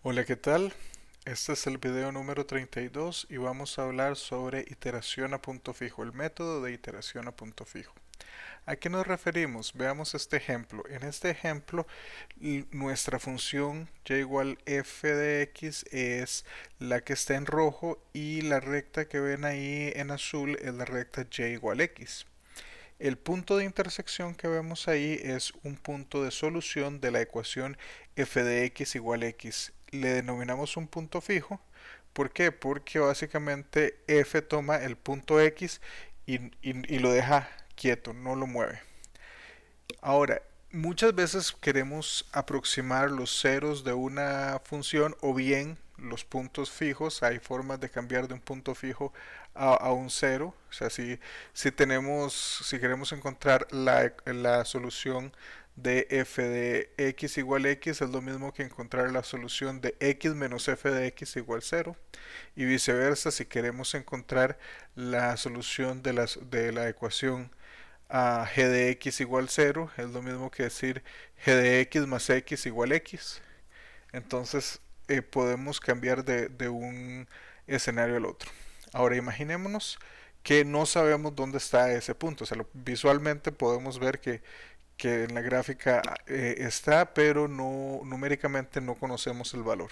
Hola, ¿qué tal? Este es el video número 32 y vamos a hablar sobre iteración a punto fijo, el método de iteración a punto fijo. ¿A qué nos referimos? Veamos este ejemplo. En este ejemplo, nuestra función y igual f de x es la que está en rojo y la recta que ven ahí en azul es la recta y igual x. El punto de intersección que vemos ahí es un punto de solución de la ecuación f de x igual x. Le denominamos un punto fijo. ¿Por qué? Porque básicamente f toma el punto x y lo deja quieto, no lo mueve. Ahora, muchas veces queremos aproximar los ceros de una función o bien los puntos fijos. Hay formas de cambiar de un punto fijo a un cero. O sea, si queremos encontrar la solución de f de x igual x, es lo mismo que encontrar la solución de x menos f de x igual cero. Y viceversa, si queremos encontrar la solución de la ecuación a g de x igual cero es lo mismo que decir g de x más x igual x. Entonces podemos cambiar de un escenario al otro. Ahora imaginémonos que no sabemos dónde está ese punto. O sea, visualmente podemos ver que en la gráfica está, pero no, numéricamente no conocemos el valor.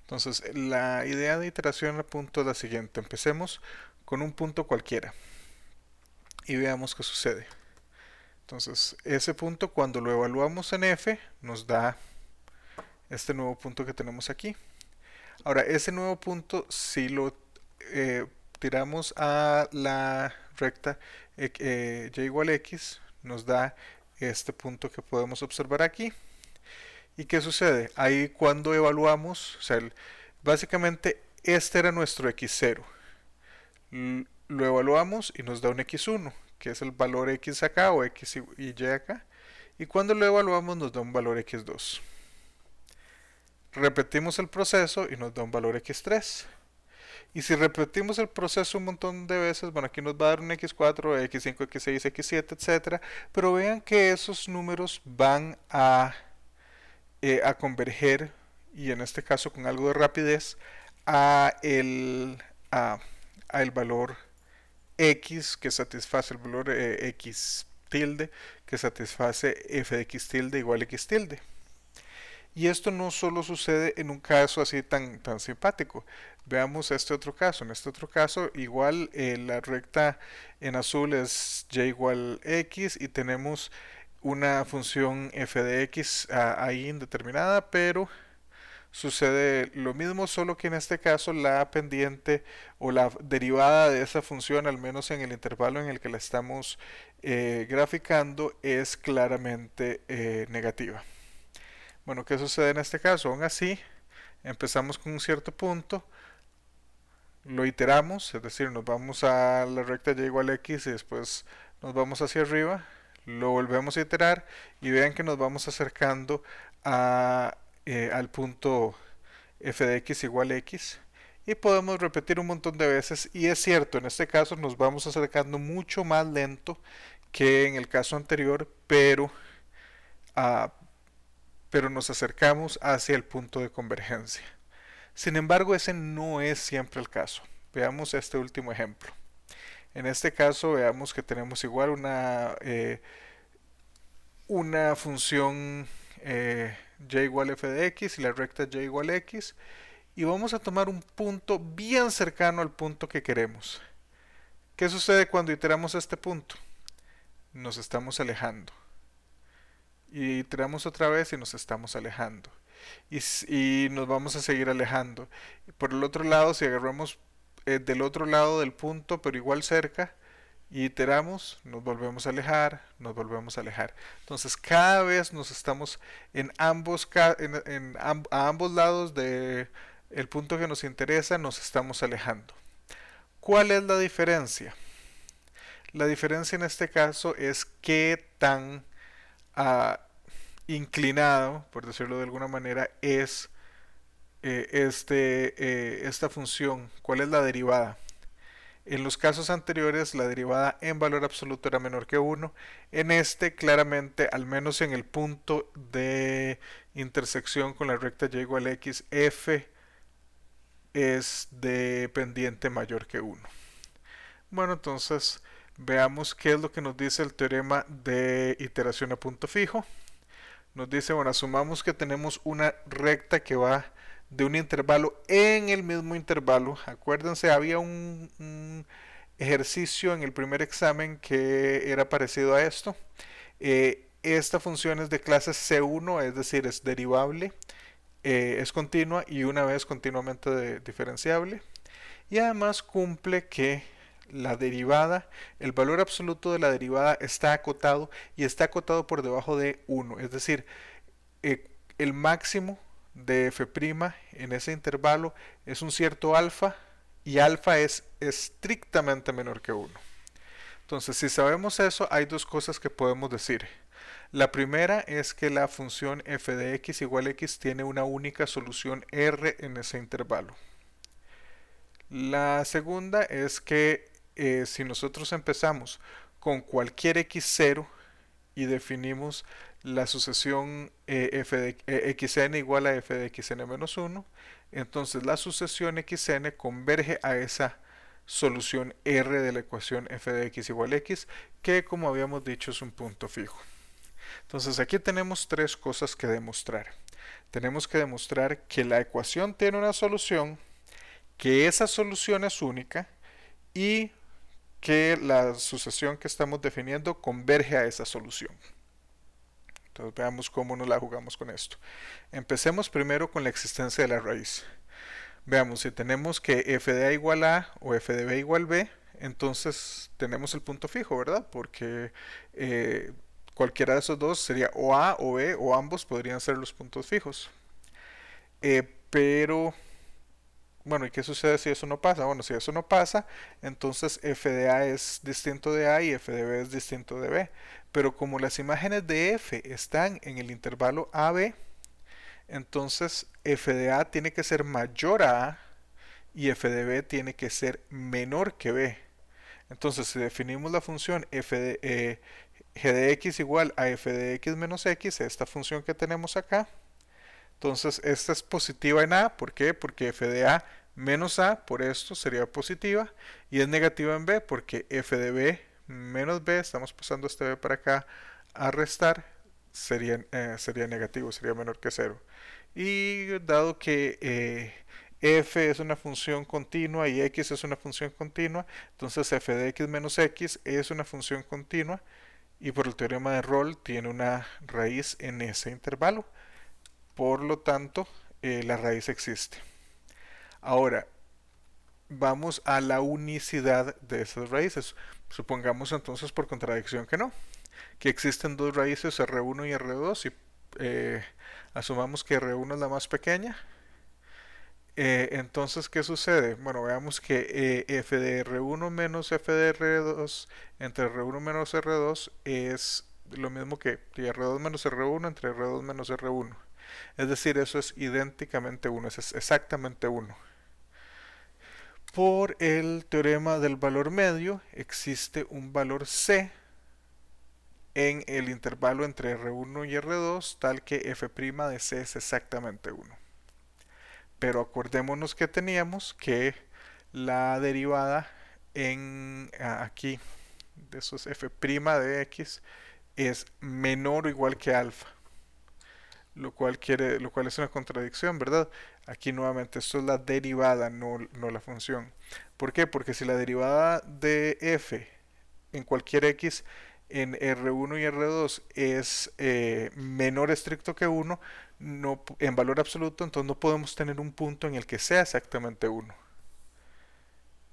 Entonces, la idea de iteración al punto es la siguiente. Empecemos con un punto cualquiera y veamos qué sucede. Entonces, ese punto cuando lo evaluamos en f nos da este nuevo punto que tenemos aquí. Ahora, ese nuevo punto, si lo eh, tiramos a la recta y igual x, nos da este punto que podemos observar aquí. ¿Y qué sucede? Ahí cuando evaluamos, o sea, básicamente este era nuestro x0. Lo evaluamos y nos da un x1, que es el valor x acá o x y y acá. Y cuando lo evaluamos nos da un valor x2. Repetimos el proceso y nos da un valor x3. Y si repetimos el proceso un montón de veces, bueno, aquí nos va a dar un x4, x5, x6, x7, etcétera. Pero vean que esos números van a converger, y en este caso con algo de rapidez, a a, a el valor x que satisface el valor x tilde que satisface f de x tilde igual x tilde. Y esto no solo sucede en un caso así tan simpático. Veamos este otro caso. En este otro caso, igual la recta en azul es y igual x y tenemos una función f de x ahí indeterminada, pero sucede lo mismo, solo que en este caso la pendiente o la derivada de esa función, al menos en el intervalo en el que la estamos graficando, es claramente negativa. Bueno, ¿qué sucede en este caso? Aún así, empezamos con un cierto punto, lo iteramos, es decir, nos vamos a la recta y igual a x y después nos vamos hacia arriba, lo volvemos a iterar y vean que nos vamos acercando al punto f de x igual a x y podemos repetir un montón de veces, y es cierto, en este caso nos vamos acercando mucho más lento que en el caso anterior, uh, pero nos acercamos hacia el punto de convergencia. Sin embargo, ese no es siempre el caso. Veamos este último ejemplo. En este caso, veamos que tenemos igual una función y igual f de x y la recta y igual x, y vamos a tomar un punto bien cercano al punto que queremos. ¿Qué sucede cuando iteramos este punto? Nos estamos alejando. Y iteramos otra vez y nos estamos alejando. Y nos vamos a seguir alejando. Por el otro lado, si agarramos del otro lado del punto, pero igual cerca, y iteramos, nos volvemos a alejar, nos volvemos a alejar. Entonces cada vez nos estamos en a ambos lados de el punto que nos interesa, nos estamos alejando. ¿Cuál es la diferencia? La diferencia en este caso es qué tan uh, inclinado, por decirlo de alguna manera, es esta función. ¿Cuál es la derivada? En los casos anteriores la derivada en valor absoluto era menor que 1. En este claramente, al menos en el punto de intersección con la recta y igual a x, f es de pendiente mayor que 1. Bueno, entonces veamos qué es lo que nos dice el teorema de iteración a punto fijo. Nos dice, bueno, asumamos que tenemos una recta que va de un intervalo en el mismo intervalo. Acuérdense, había un ejercicio en el primer examen que era parecido a esto. Esta función es de clase C1, es decir, es derivable, es continua y una vez continuamente diferenciable. Y además cumple que la derivada, el valor absoluto de la derivada está acotado y está acotado por debajo de 1. Es decir, el máximo de f' en ese intervalo es un cierto alfa y alfa es estrictamente menor que 1. Entonces, si sabemos eso, hay dos cosas que podemos decir. La primera es que la función f de x igual a x tiene una única solución r en ese intervalo. La segunda es que si nosotros empezamos con cualquier x0 y definimos la sucesión f de xn igual a f de xn menos 1, entonces la sucesión xn converge a esa solución r de la ecuación f de x igual a x, que como habíamos dicho es un punto fijo. Entonces aquí tenemos tres cosas que demostrar. Tenemos que demostrar que la ecuación tiene una solución, que esa solución es única y que la sucesión que estamos definiendo converge a esa solución. Entonces veamos cómo nos la jugamos con esto. Empecemos primero con la existencia de la raíz. Veamos, si tenemos que f de a igual a o f de b igual b, entonces tenemos el punto fijo, ¿verdad? Porque cualquiera de esos dos sería o a o b o ambos podrían ser los puntos fijos. Pero bueno, ¿y qué sucede si eso no pasa? Bueno, si eso no pasa, entonces f de a es distinto de a y f de b es distinto de b. Pero como las imágenes de f están en el intervalo ab, entonces f de a tiene que ser mayor a y f de b tiene que ser menor que b. Entonces, si definimos la función g de x igual a f de x menos x, esta función que tenemos acá, entonces esta es positiva en a. ¿Por qué? Porque f de a menos a por esto sería positiva, y es negativa en b porque f de b menos b, estamos pasando este b para acá a restar, sería negativo, sería menor que 0. Y dado que f es una función continua y x es una función continua, entonces f de x menos x es una función continua y por el teorema de Rolle tiene una raíz en ese intervalo. Por lo tanto, la raíz existe. Ahora, vamos a la unicidad de esas raíces. Supongamos entonces por contradicción que no, que existen dos raíces R1 y R2 y asumamos que R1 es la más pequeña. Entonces, ¿qué sucede? Bueno, veamos que f de R1 menos f de R2 entre R1 menos R2 es lo mismo que R2 menos R1 entre R2 menos R1. Es decir, eso es idénticamente 1, es exactamente 1. Por el teorema del valor medio, existe un valor C en el intervalo entre R1 y R2, tal que f' de C es exactamente 1. Pero acordémonos que teníamos que la derivada en aquí, de eso es f' de x, es menor o igual que alfa. Lo cual es una contradicción, ¿verdad? Aquí nuevamente esto es la derivada, no la función. ¿Por qué? Porque si la derivada de f en cualquier x en R1 y R2 es menor estricto que 1 no, en valor absoluto, entonces no podemos tener un punto en el que sea exactamente 1.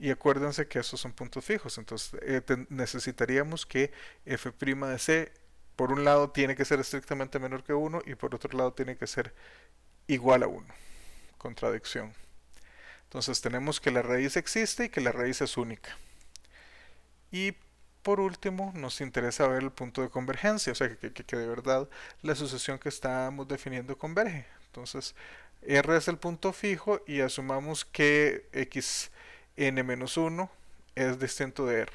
Y acuérdense que esos son puntos fijos, entonces necesitaríamos que f' de c por un lado tiene que ser estrictamente menor que 1 y por otro lado tiene que ser igual a 1. Contradicción. Entonces tenemos que la raíz existe y que la raíz es única. Y por último nos interesa ver el punto de convergencia, o sea que de verdad la sucesión que estamos definiendo converge. Entonces R es el punto fijo y asumamos que xn-1 es distinto de R.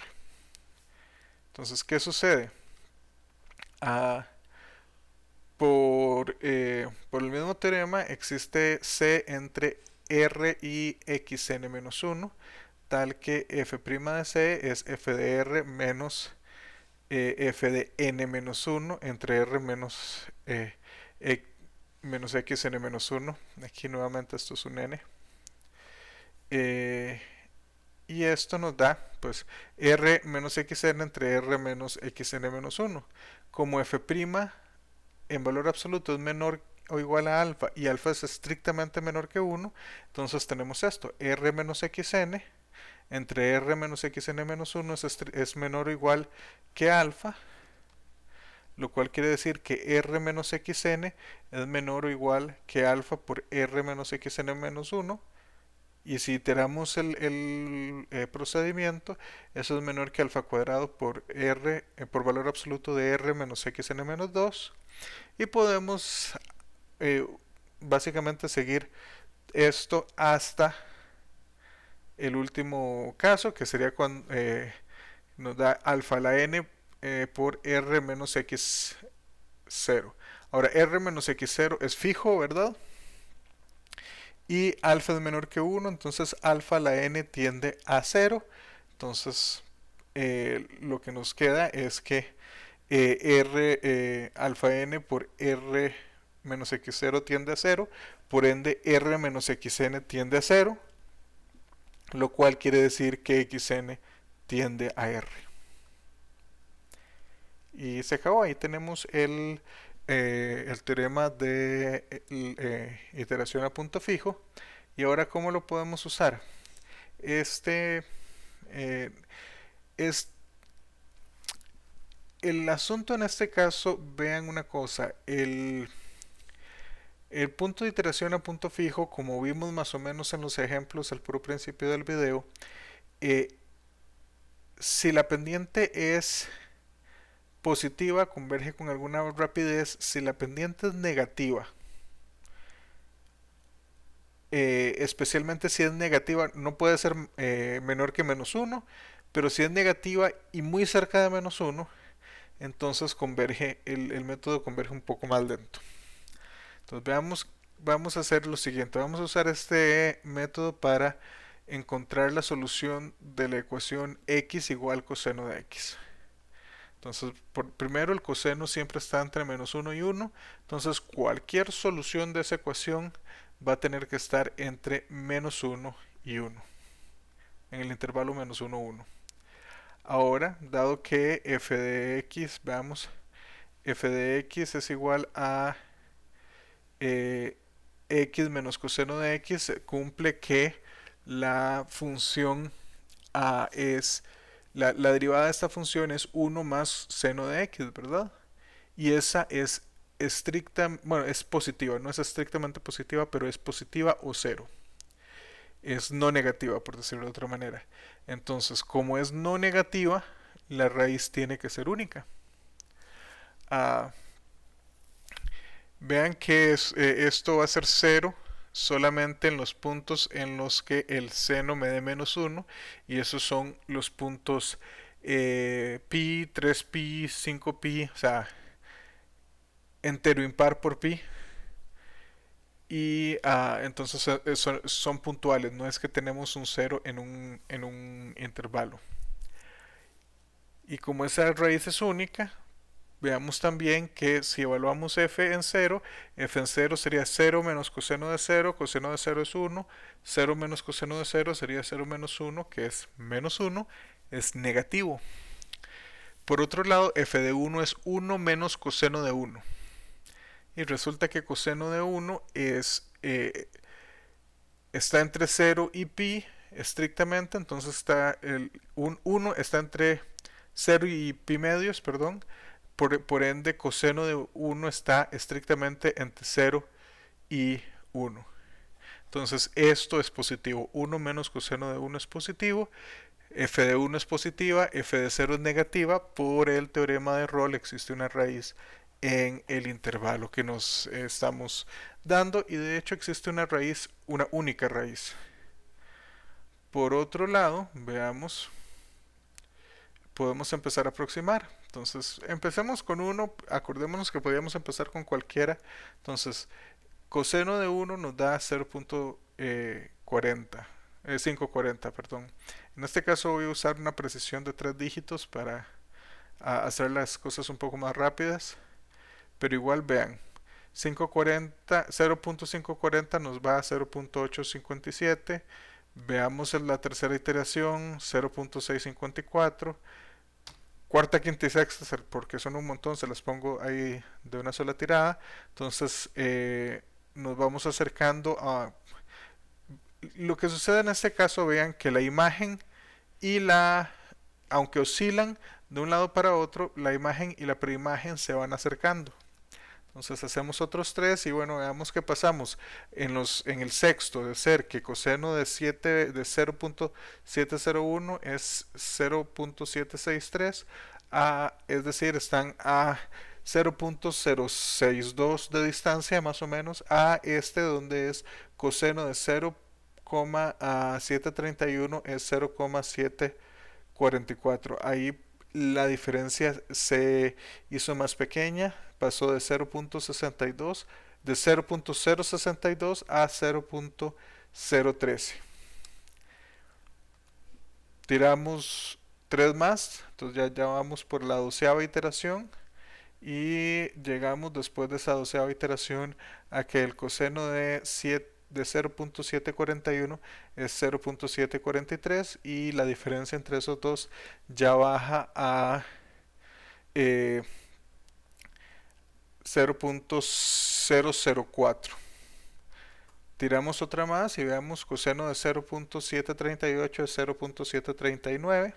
Entonces, ¿qué sucede? Ah, por el mismo teorema existe C entre R y xn-1, tal que f' de C es f de R menos f de n-1 entre R e- menos xn-1. Aquí nuevamente esto es un n. Eh, y esto nos da pues R menos xn entre R menos xn-1. Como f' en valor absoluto es menor o igual a alfa y alfa es estrictamente menor que 1, entonces tenemos esto, R menos xn entre R menos xn menos 1 es menor o igual que alfa, lo cual quiere decir que R menos xn es menor o igual que alfa por R menos xn menos 1. Y si iteramos el procedimiento, eso es menor que alfa cuadrado por R, por valor absoluto de R menos xn menos 2. Y podemos eh, básicamente seguir esto hasta el último caso, que sería cuando nos da alfa a la n por R menos x0. Ahora, R menos x0 es fijo, ¿verdad? Y alfa es menor que 1, entonces alfa a la n tiende a 0. Entonces, lo que nos queda es que R alfa n por R menos x0 tiende a 0, por ende R menos xn tiende a 0, lo cual quiere decir que xn tiende a R. Y se acabó, ahí tenemos el teorema de iteración a punto fijo. Y ahora, ¿cómo lo podemos usar? Este eh, es el asunto en este caso. Vean una cosa, el punto de iteración a punto fijo, como vimos más o menos en los ejemplos al puro principio del video, eh, si la pendiente es positiva, converge con alguna rapidez. Si la pendiente es negativa, especialmente si es negativa, no puede ser menor que menos 1, pero si es negativa y muy cerca de menos 1, entonces converge, el método converge un poco más lento. Entonces vamos a hacer lo siguiente, vamos a usar este método para encontrar la solución de la ecuación x igual coseno de x. Entonces, primero el coseno siempre está entre menos 1 y 1, entonces cualquier solución de esa ecuación va a tener que estar entre menos 1 y 1, en el intervalo menos 1, 1. Ahora, dado que f de x, veamos, f de x es igual a x menos coseno de x, cumple que la función es, la derivada de esta función es 1 más seno de x, ¿verdad? Y esa es estricta, bueno, es positiva, no es estrictamente positiva, pero es positiva o cero. Es no negativa, por decirlo de otra manera. Entonces, como es no negativa, la raíz tiene que ser única. Ah, vean que esto va a ser cero solamente en los puntos en los que el seno me dé menos 1, y esos son los puntos pi, 3pi, 5pi, o sea, entero impar por pi. Y entonces son puntuales, no es que tenemos un cero en un intervalo. Y como esa raíz es única, veamos también que si evaluamos f en 0, f en 0 sería 0 menos coseno de 0 es 1, 0 menos coseno de 0 sería 0 menos 1, que es menos 1, es negativo. Por otro lado, f de 1 es 1 menos coseno de 1. Y resulta que coseno de 1 está entre 0 y pi estrictamente, entonces está 1 está entre 0 y pi medios, perdón, por ende coseno de 1 está estrictamente entre 0 y 1. Entonces esto es positivo, 1 menos coseno de 1 es positivo, f de 1 es positiva, f de 0 es negativa. Por el teorema de Rolle existe una raíz en el intervalo que nos estamos dando, y de hecho existe una raíz, una única raíz. Por otro lado, veamos, podemos empezar a aproximar. Entonces, empecemos con uno, acordémonos que podíamos empezar con cualquiera. Entonces, coseno de uno nos da 0.40, 540, perdón. En este caso voy a usar una precisión de 3 dígitos para hacer las cosas un poco más rápidas, pero igual vean, 540, 0.540 nos va a 0.857. Veamos en la tercera iteración, 0.654. Cuarta, quinta y sexta, porque son un montón, se las pongo ahí de una sola tirada. Entonces nos vamos acercando a lo que sucede en este caso. Vean que la imagen y aunque oscilan de un lado para otro, la imagen y la preimagen se van acercando. Entonces hacemos otros tres y bueno, veamos que pasamos en el sexto de ser que coseno de 0.701 es 0.763, es decir, están a 0.062 de distancia más o menos a este donde es coseno de 0,731 es 0,744. Ahí la diferencia se hizo más pequeña, pasó de 0.62 de 0.062 a 0.013. Tiramos 3 más, entonces ya vamos por la 12ª iteración y llegamos después de esa 12ª iteración a que el coseno de 0.741 es 0.743 y la diferencia entre esos dos ya baja a 0.004. Tiramos otra más y veamos coseno de 0.738 es 0.739.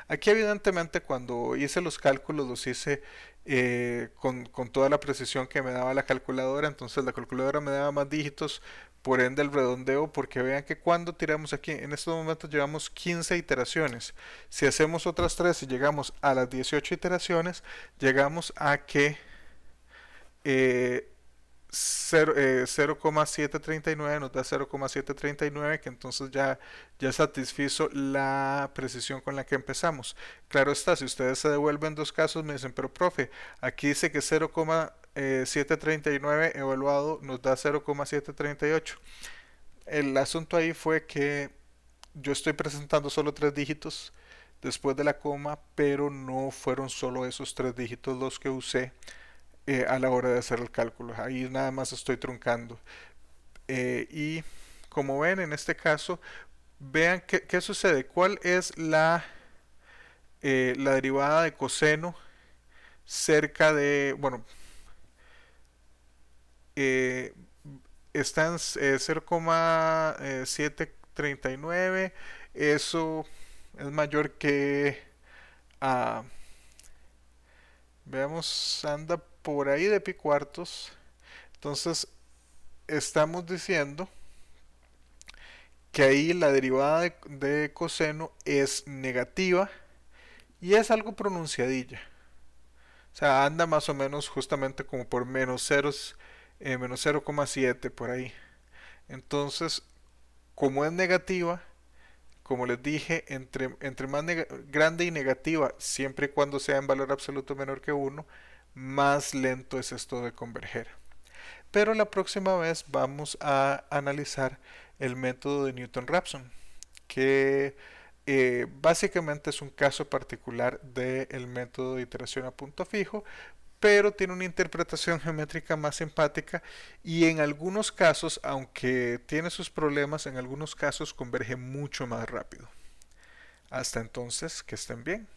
Aquí evidentemente cuando hice los cálculos los hice con toda la precisión que me daba la calculadora, entonces la calculadora me daba más dígitos, por ende el redondeo, porque vean que cuando tiramos aquí, en estos momentos llevamos 15 iteraciones. Si hacemos otras 3 y llegamos a las 18 iteraciones, llegamos a que 0,739 nos da 0,739, que entonces ya satisfizo la precisión con la que empezamos. Claro está, si ustedes se devuelven dos casos me dicen, pero profe, aquí dice que 0,739 evaluado nos da 0,738. El asunto ahí fue que yo estoy presentando solo 3 dígitos después de la coma, pero no fueron solo esos 3 dígitos los que usé a la hora de hacer el cálculo. Ahí nada más estoy truncando. Y como ven en este caso, vean qué sucede. ¿Cuál es la derivada de coseno cerca de, bueno, está en 0,739. Eso es mayor que a, veamos, anda por ahí de pi cuartos. Entonces estamos diciendo que ahí la derivada de coseno es negativa y es algo pronunciadilla. O sea, anda más o menos justamente como por menos ceros, menos 0,7 por ahí. Entonces, como es negativa, como les dije, entre más grande y negativa, siempre y cuando sea en valor absoluto menor que 1, más lento es esto de converger. Pero la próxima vez vamos a analizar el método de Newton-Raphson, que básicamente es un caso particular del método de iteración a punto fijo, pero tiene una interpretación geométrica más simpática y en algunos casos, aunque tiene sus problemas, en algunos casos converge mucho más rápido. Hasta entonces, que estén bien.